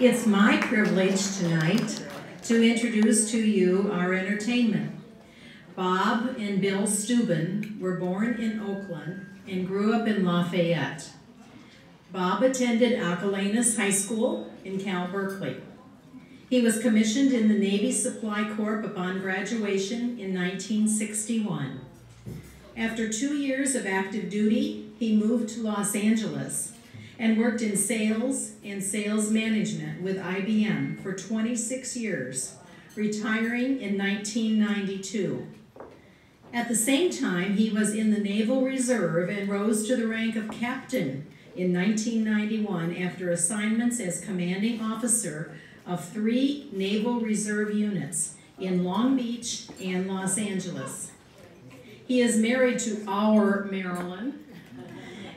It's my privilege tonight to introduce to you our entertainment. Bob and Bill Steuben were born in Oakland and grew up in Lafayette. Bob attended Alcalanes High School in Cal Berkeley. He was commissioned in the Navy Supply Corps upon graduation in 1961. After 2 years of active duty, he moved to Los Angeles and worked in sales and sales management with IBM for 26 years, retiring in 1992. At the same time, he was in the Naval Reserve and rose to the rank of captain in 1991 after assignments as commanding officer of 3 Naval Reserve units in Long Beach and Los Angeles. He is married to our Marilyn,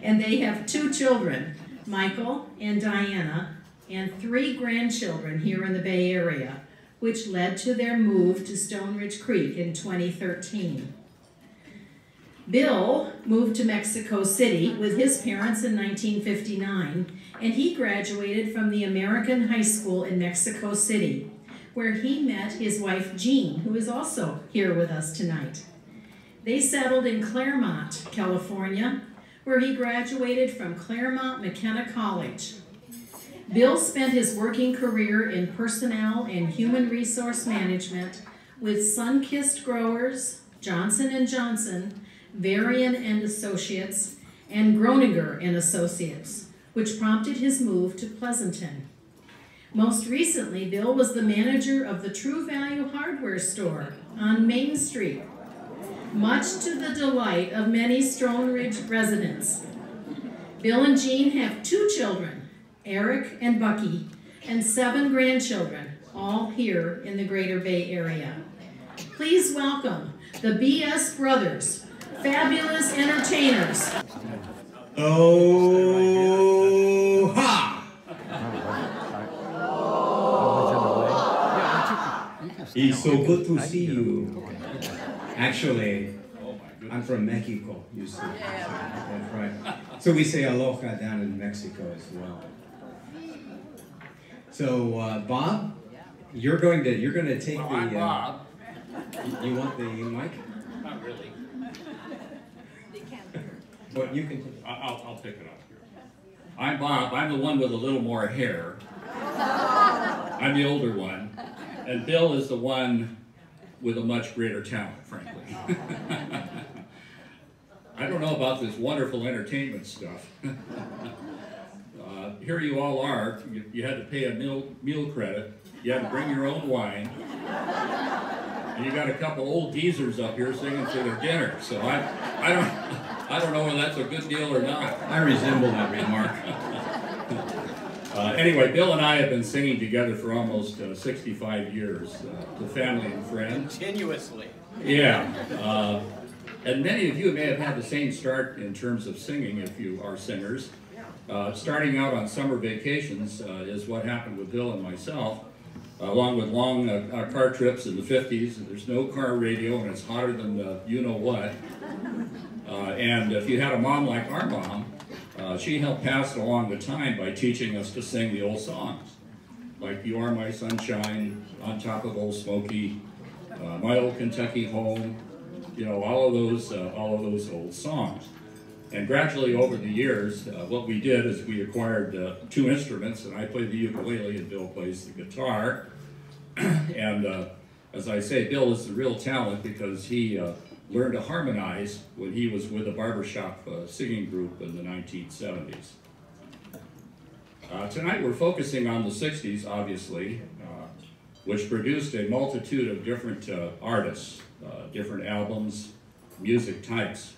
and they have 2 children, Michael and Diana, and 3 grandchildren here in the Bay Area, which led to their move to Stone Ridge Creek in 2013. Bill moved to Mexico City with his parents in 1959, and he graduated from the American High School in Mexico City, where he met his wife Jean, who is also here with us tonight. They settled in Claremont, California, where he graduated from Claremont McKenna College. Bill spent his working career in personnel and human resource management with Sunkist Growers, Johnson & Johnson, Varian and Associates, and Groninger and Associates, which prompted his move to Pleasanton. Most recently, Bill was the manager of the True Value hardware store on Main Street, much to the delight of many Stone Ridge residents. Bill and Jean have 2 children, Eric and Bucky, and 7 grandchildren, all here in the Greater Bay Area. Please welcome the BS Brothers, fabulous entertainers. Oh, ha! It's so good to see you. Actually, I'm from Mexico, you see. That's right. So we say aloha down in Mexico as well. So, Bob, you're going to take the. I'm Bob. You want the mic? Not really. Well, you can. I'll pick it up here. I'm Bob. I'm the one with a little more hair. I'm the older one, and Bill is the one with a much greater talent, frankly. I don't know about this wonderful entertainment stuff. Here you all are. You had to pay a meal credit. You had to bring your own wine. And you got a couple old geezers up here singing for their dinner. So I don't know whether that's a good deal or not. I resemble that remark. Anyway, Bill and I have been singing together for almost 65 years, to family and friends. Continuously. Yeah. And many of you may have had the same start in terms of singing if you are singers. Starting out on summer vacations is what happened with Bill and myself, along with long car trips in the 50s. There's no car radio and it's hotter than you-know-what. And if you had a mom like our mom, she helped pass along the time by teaching us to sing the old songs, like You Are My Sunshine, On Top of Old Smoky, My Old Kentucky Home, you know, all of those old songs. And gradually over the years, what we did is we acquired 2 instruments, and I play the ukulele and Bill plays the guitar. And as I say, Bill is the real talent because he learned to harmonize when he was with a barbershop singing group in the 1970s. Tonight we're focusing on the 60s, obviously, which produced a multitude of different artists, different albums, music types.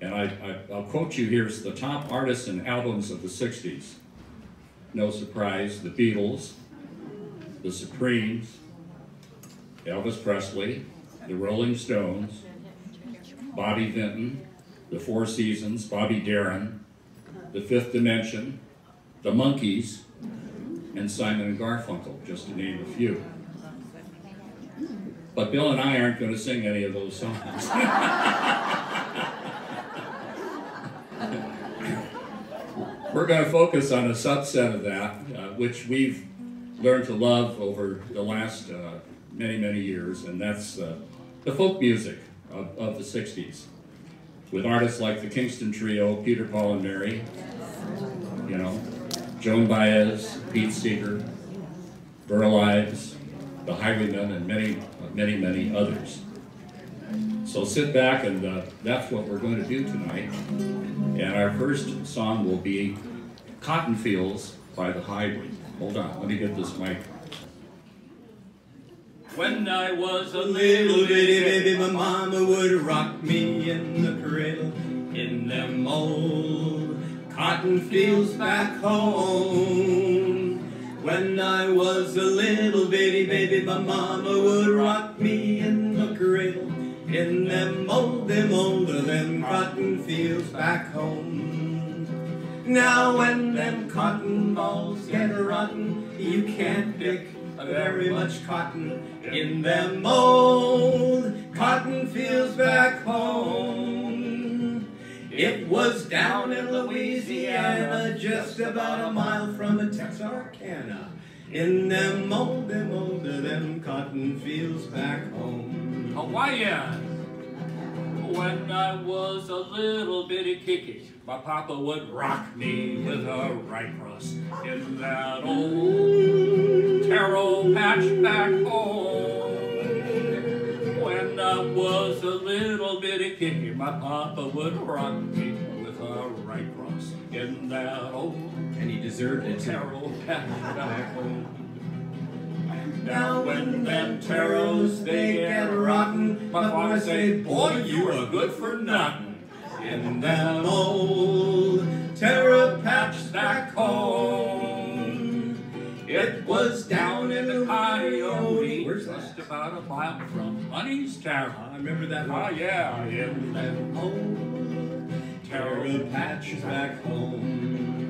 And I'll quote you here, the top artists and albums of the 60s. No surprise, the Beatles, the Supremes, Elvis Presley, the Rolling Stones, Bobby Vinton, the Four Seasons, Bobby Darin, the Fifth Dimension, the Monkees, and Simon and Garfunkel, just to name a few. But Bill and I aren't going to sing any of those songs. We're going to focus on a subset of that, which we've learned to love over the last many, many years, and that's the folk music of the 60s, with artists like the Kingston Trio, Peter, Paul, and Mary, you know, Joan Baez, Pete Seeger, Burl Ives, the Highwaymen, and many, many, many others. So sit back, and that's what we're going to do tonight. And our first song will be Cotton Fields by the Highway. Hold on, let me get this mic. When I was a little bitty baby, my mama would rock me in the cradle in them old cotton fields back home. When I was a little bitty baby, my mama would rock me in the cradle in them cotton fields back home. Now when them cotton balls get rotten, you can't pick very much cotton in them old cotton fields back home. It was down in Louisiana, just about a mile from Texarkana, in them cotton fields back home. Hawaiian. When I was a little bitty kiki, my papa would rock me with a right cross in that old taro patch back home. When I was a little bitty kiki, my papa would rock me with a right cross in that old And he deserved it too. taro patch back home. Now when them taros they get rotten, my father say, boy, you are good for nothing. In them old taro patch back home. It was down in the Coyote, just about a mile from Honey's Taro. I remember that Oh one. yeah, in them old taro patch back home.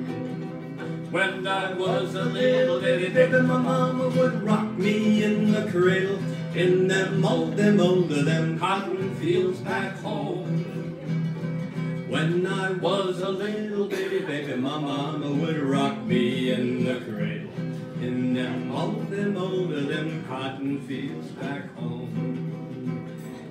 When I was a little bitty baby, my mama would rock me in the cradle in them cotton fields back home. When I was a little bitty baby, my mama would rock me in the cradle in them cotton fields back home.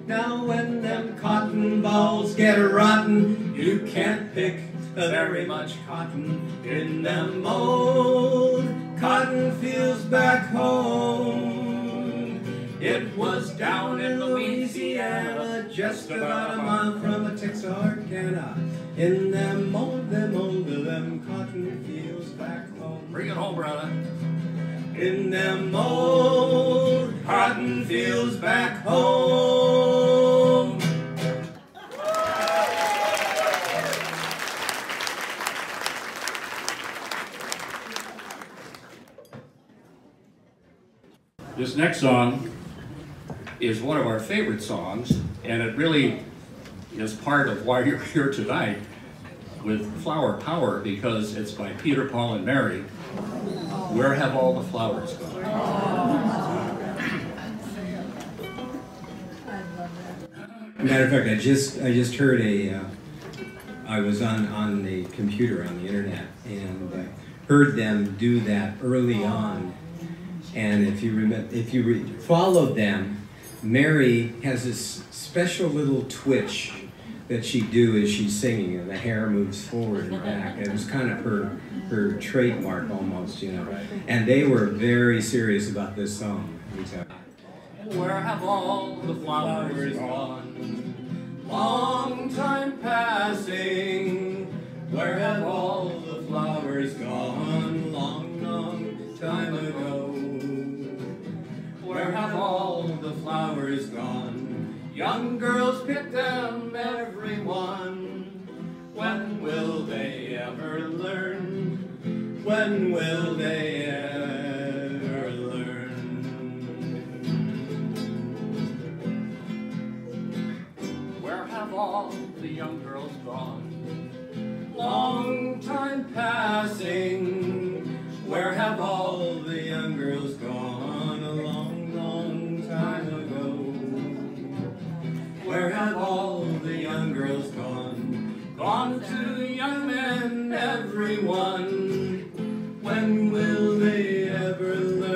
Now when them cotton balls get rotten, you can't pick very much cotton in them old cotton fields back home. It was down in Louisiana, just about a mile from Texarkana, in them cotton fields back home. Bring it home, brother. In them old cotton fields back home. This next song is one of our favorite songs, and it really is part of why you're here tonight with Flower Power, because it's by Peter, Paul, and Mary. Where have all the flowers gone? Matter of fact, I just heard I was on the computer on the internet and heard them do that early on. And if you followed them, Mary has this special little twitch that she'd do as she's singing, and the hair moves forward and back. It was kind of her trademark almost, you know. And they were very serious about this song. Let me tell you. Where have all the flowers gone? Long time passing. Where have all the flowers gone? Long, long time ago. Where have all the flowers gone? Young girls pick them, every one. When will they ever learn? When will they ever learn? Where have all the young girls gone? Long time passing. Where have all the young girls gone? A long, long time ago. Where have all the young girls gone? Gone to young men, everyone. When will they ever learn?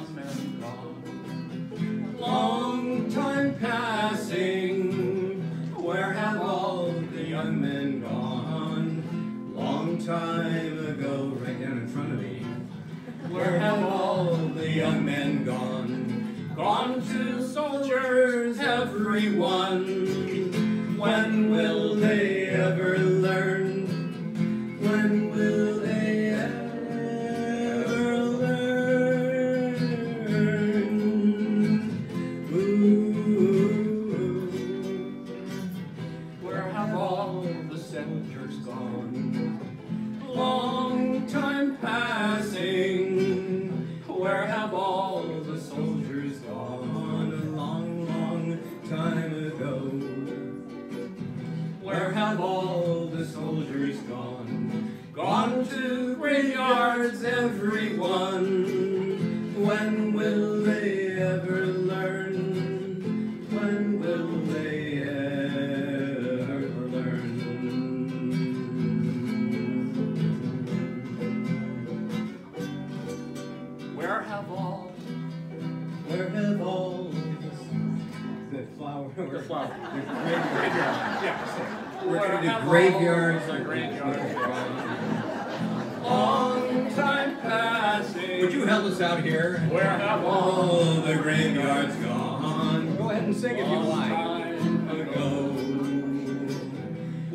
young men gone. Long time passing, where have all the young men gone? Long time ago, right down in front of me. Where have all the young men gone? Gone to soldiers, everyone. When will they ever learn? When will they ever learn? Ooh. where have all the soldiers gone? Long time passing, where have all the soldiers gone? A long, long time ago. Where have all the soldiers gone? Gone to graveyards, everyone. When will they ever learn? When will they ever learn? Where have all Where have all the flower? the flowers? We're Where going to have do graveyards. all the graveyards gone? Long time passing. Would you help us out here? Where have all the graveyards gone? Go ahead and sing if you long like. time ago?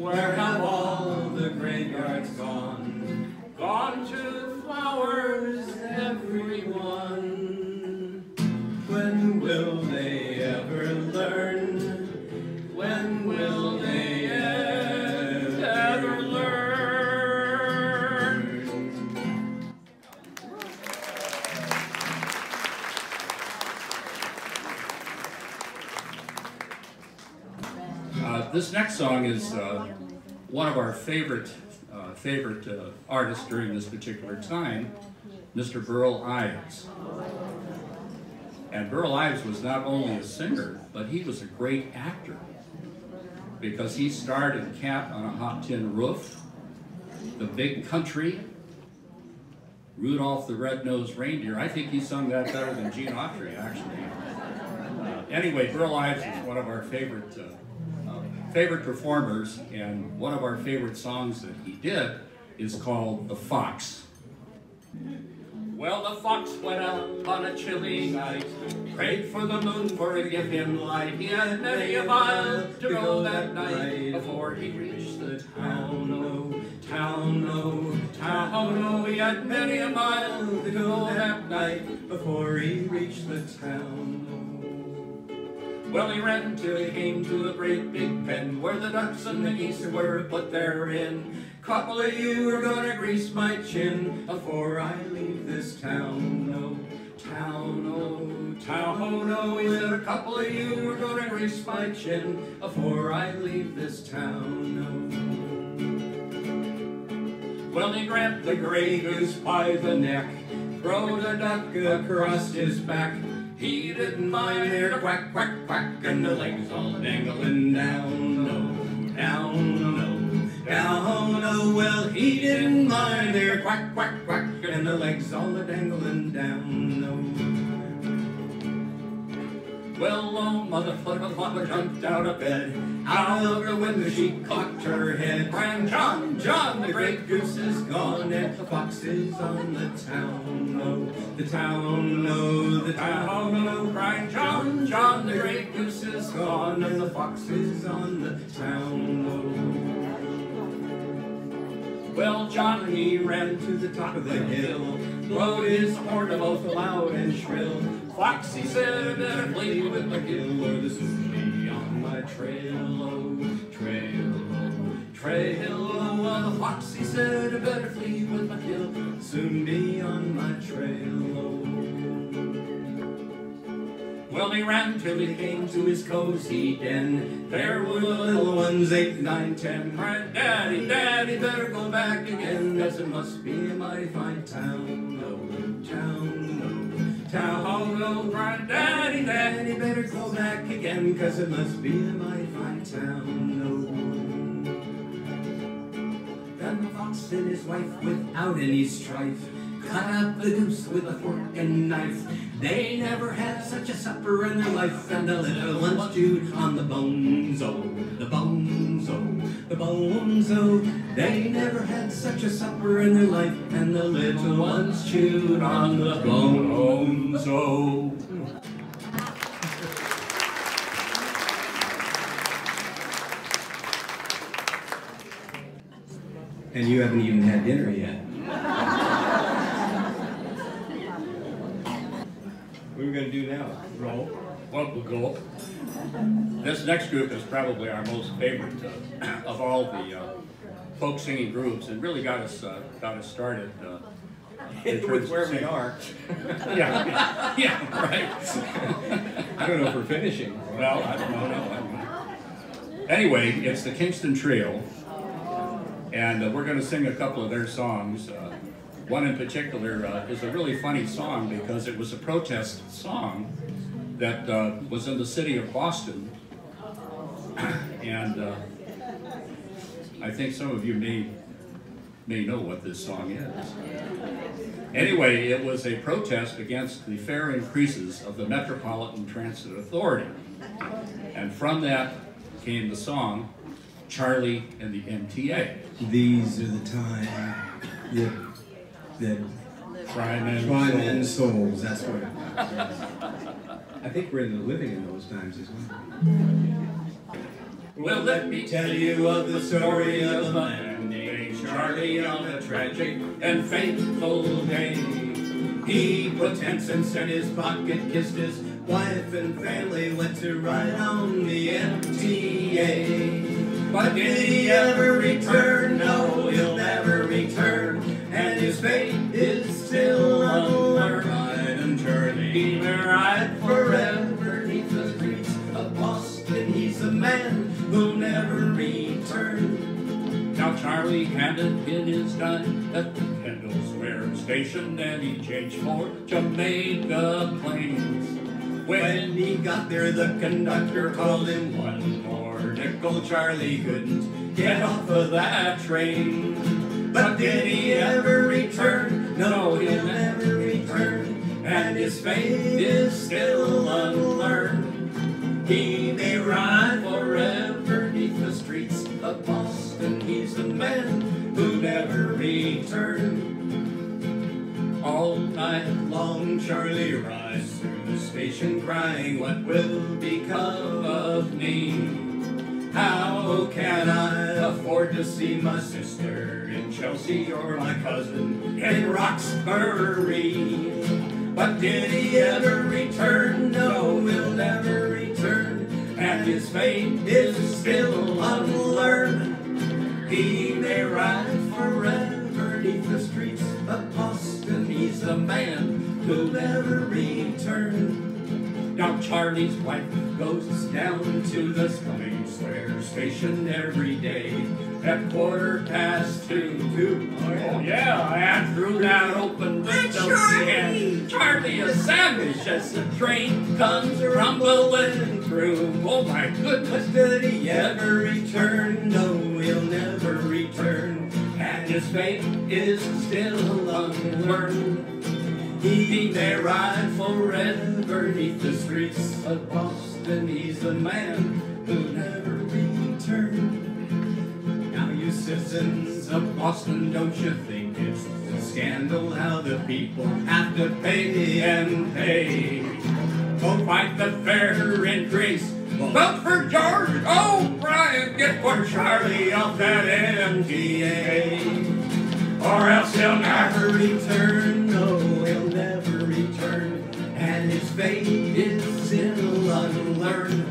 Where have all the graveyards gone? Gone to flowers, Everyone. When will they ever learn? When will they ever learn? This next song is one of our favorite artists during this particular time, Mr. Burl Ives. And Burl Ives was not only a singer, but he was a great actor, because he starred in Cat on a Hot Tin Roof, The Big Country, Rudolph the Red-Nosed Reindeer. I think he sung that better than Gene Autry, actually. Anyway, Burl Ives is one of our favorite performers, and one of our favorite songs that he did is called The Fox. Well, the fox went out on a chilly night, prayed for the moon for to give him light. He had many a mile to go that night before he reached the town. Oh, town, oh, town, oh. He had many a mile to go that night before he reached the town. Well, he ran till he came to a great big pen where the ducks and the geese were put therein. Couple of you are gonna grease my chin before I leave this town. Oh, town, oh, town, oh. He said, a couple of you are gonna grease my chin before I leave this town. Oh. Well, he grabbed the gray goose by the neck, rode a duck across his back. He didn't mind their quack, quack, quack, and the legs all dangling down, oh, down, oh, down, oh. Well, he didn't mind their quack, quack, quack, and the legs all dangling down, oh. Well, oh, mother jumped out of bed. Out of the window she cocked her head, crying, John, John, the great goose is gone, and the fox is on the town, oh, the town, oh, the town, oh, crying, John, John, the great goose is gone, and the fox is on the town, oh. Well, John, he ran to the top of the hill, blowed his horn both loud and shrill. Fox, he said, better flee with my gill, or this will be on my trail, oh, trail, oh, trail, oh. Well, the fox, he said, better flee with my gill, soon be on my trail, oh. Well, he ran till he came to his cozy den. There were the little ones, 8, 9, 10. Cried, Daddy, Daddy, better go back again, as it must be a mighty fine town, oh, town, oh, town, oh. Cried, Daddy, Daddy, better go back again, 'cause it must be a mighty fine town, oh. Then the fox and his wife, without any strife, cut up the goose with a fork and knife. They never had such a supper in their life, and the little ones chewed on the bones, oh, the bones, oh, the bones, oh. They never had such a supper in their life, and the little ones chewed on the bones, oh. And you haven't even had dinner yet. What are we going to do now? Roll? Well, we'll go. This next group is probably our most favorite of all the folk singing groups, and really got us started. With where we are. yeah, right. I don't know if we're finishing. Well, I don't know. Anyway, it's the Kingston Trio, and we're going to sing a couple of their songs. One in particular is a really funny song because it was a protest song that was in the city of Boston, and I think some of you may know what this song is. Anyway, it was a protest against the fare increases of the Metropolitan Transit Authority, and from that came the song Charlie and the MTA. These are the times that crime and souls. That's what it is. I think we're living in those times as well. Well, let me tell you of the story of a man named Charlie on a tragic and fateful day. He put 10 cents in his pocket, kissed his wife and family, went to ride on the MTA. But did he ever return? No, he'll never return. And his fate is still unlearned. And Charlie, he may ride forever neath the streets of Boston. He's a man who'll never return. Now Charlie handed in his dime at the Kendall Square station, and he changed for Jamaica Plains. When he got there, the conductor called him one more nickel. Charlie couldn't get off of that train. But did he ever return? No, he'll never return. And his fate is still unlearned. He may ride forever neath the streets of Boston. He's the man who never returned. All night long Charlie rides through the station crying, what will become of me? How can I afford to see my sister in Chelsea or my cousin in Roxbury? But did he ever return? No, he'll never return. And his fate is still unlearned. He may ride forever neath the streets of Boston. He's the man who'll never return. Now Charlie's wife goes down to the Cumming Square station every day at 2:15. Oh yeah, and through that open window she hands Charlie a sandwich as the train comes rumbling through. Oh my goodness, did he ever return? No, he'll never return. And his fate is still unlearned. He may ride forever neath the streets of Boston. He's the man who'll never return. Now you citizens of Boston, don't you think it's a scandal how the people have to pay and pay? Go fight the fare increase. Vote for George O'Brien. Get for Charlie off that MTA. Or else he'll never return. No, he'll never return. And his fate is still unlearned.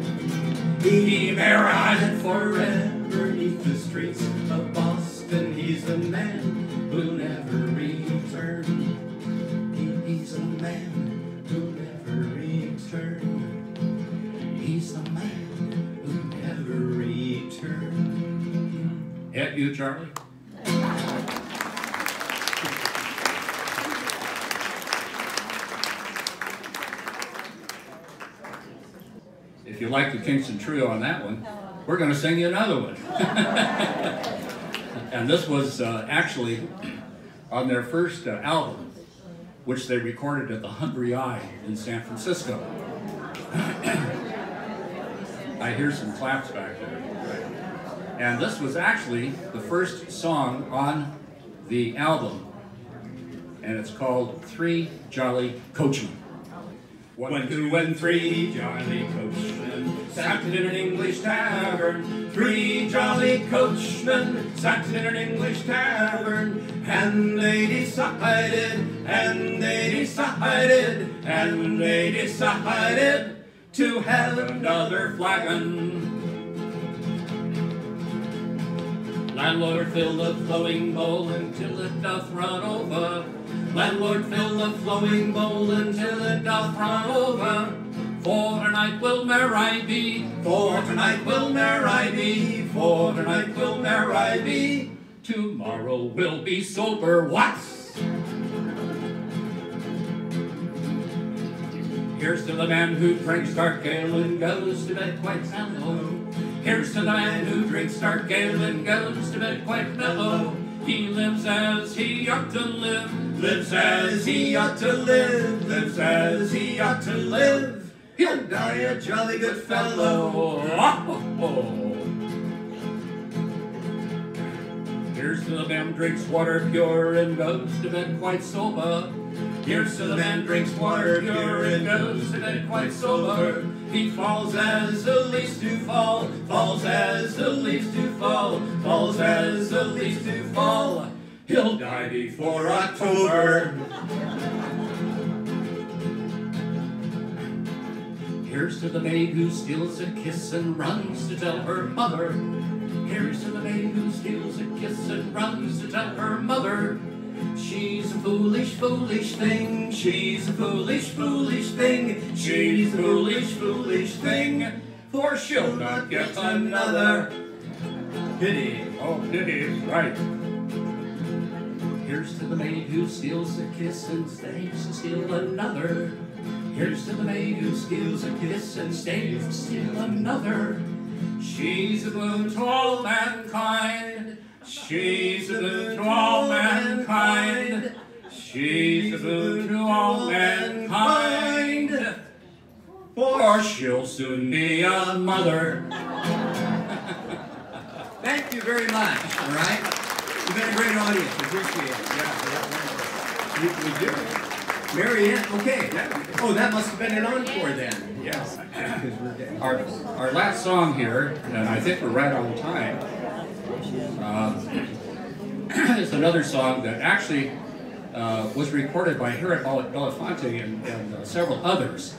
He may ride forever neath the streets of Boston. He's the man who'll never return. He's the man who'll never return. He's the man who'll never return. At you, Charlie. If you like the Kingston Trio on that one, we're going to sing you another one. And this was actually on their first album. which they recorded at the Hungry Eye in San Francisco. I hear some claps back there. And this was actually the first song on the album, and it's called Three Jolly Coachmen. 1, 2, and 3 jolly coachmen sat in an English tavern. 3 jolly coachmen sat in an English tavern, and they decided, and they decided, and they decided to have another flagon. Landlord, fill the flowing bowl until it doth run over. Landlord, fill the flowing bowl until it doth run over. For tonight will mere I be, for tonight will mere I be, for tonight will mere I be. Tomorrow will be sober, what? Here's to the man who drinks dark ale and goes to bed quite mellow. Here's to the man who drinks dark ale and goes to bed quite mellow. He lives as he ought to live, lives as he ought to live, lives as he ought to live. He'll die a jolly good fellow. Here's to the man drinks water pure and goes to bed quite sober. Here's to the man drinks water pure and goes to bed quite sober. He falls as the least to fall, falls as the least to fall, falls as the least to fall. He'll die before October. Here's to the maid who steals a kiss and runs to tell her mother. Here's to the maid who steals a kiss and runs to tell her mother. She's a foolish, foolish thing. She's a foolish, foolish thing. She's a foolish, foolish thing. For she'll not get another. Pity. Oh, pity, right. Here's to the maid who steals a kiss and stays to steal another. Here's to the maid who steals a kiss and stays to steal another. She's a boon to all mankind. She's a boon to all mankind. She's a boon to all mankind. For she'll soon be a mother. Thank you very much, all right? You've been a great audience. Appreciate it. Yeah, we do. Marianne, okay. Oh, that must have been an encore then. Yes. Our last song here, and I think we're right on time, is another song that actually was recorded by Harry Belafonte and several others.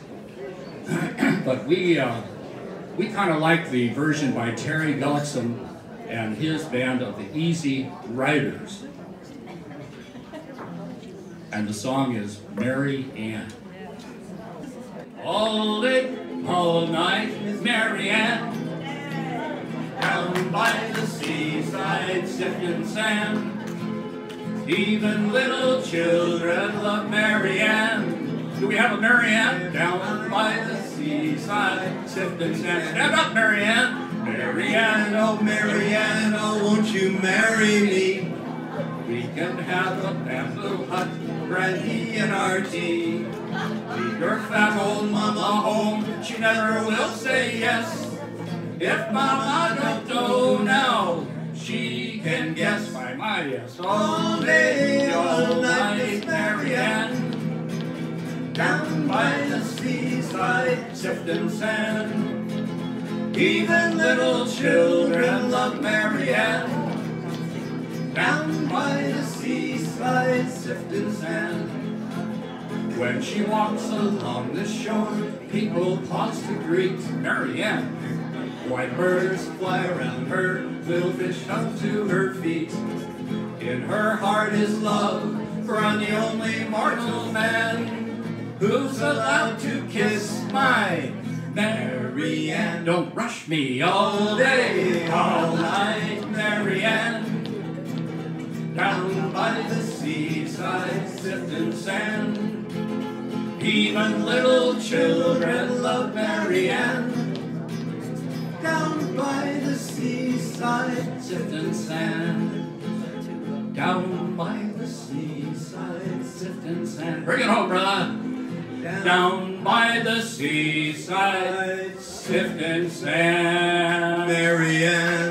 But we kind of like the version by Terry Gullickson and his band of the Easy Riders. And the song is Mary Ann. All day, all night, Mary Ann, down by the seaside, sifting sand. Even little children love Mary Ann. Do we have a Mary Ann? Down by the seaside, sifting sand. Stand up, Mary Ann. Mary Ann, oh won't you marry me? We can have a bamboo hut, brandy and our tea. Leave your fat old mama home, she never will say yes. If mama don't know now, she can guess by my yes. All day, all night, Mary Ann, down by the seaside, sifting sand. Even little children love Mary Ann, down by the seaside, sifting sand. When she walks along the shore, people pause to greet Mary Ann. White birds fly around her, little fish up to her feet. In her heart is love, for I'm the only mortal man who's allowed to kiss my Mary Ann. Don't rush me all day, all night, Mary Ann. Down by the seaside, sifting sand. Even little children love Mary Ann. Down by the seaside, sifting sand. Down by the seaside, sifting sifting sand. Bring it home, brother. Down by the seaside, sifting sand. Marianne.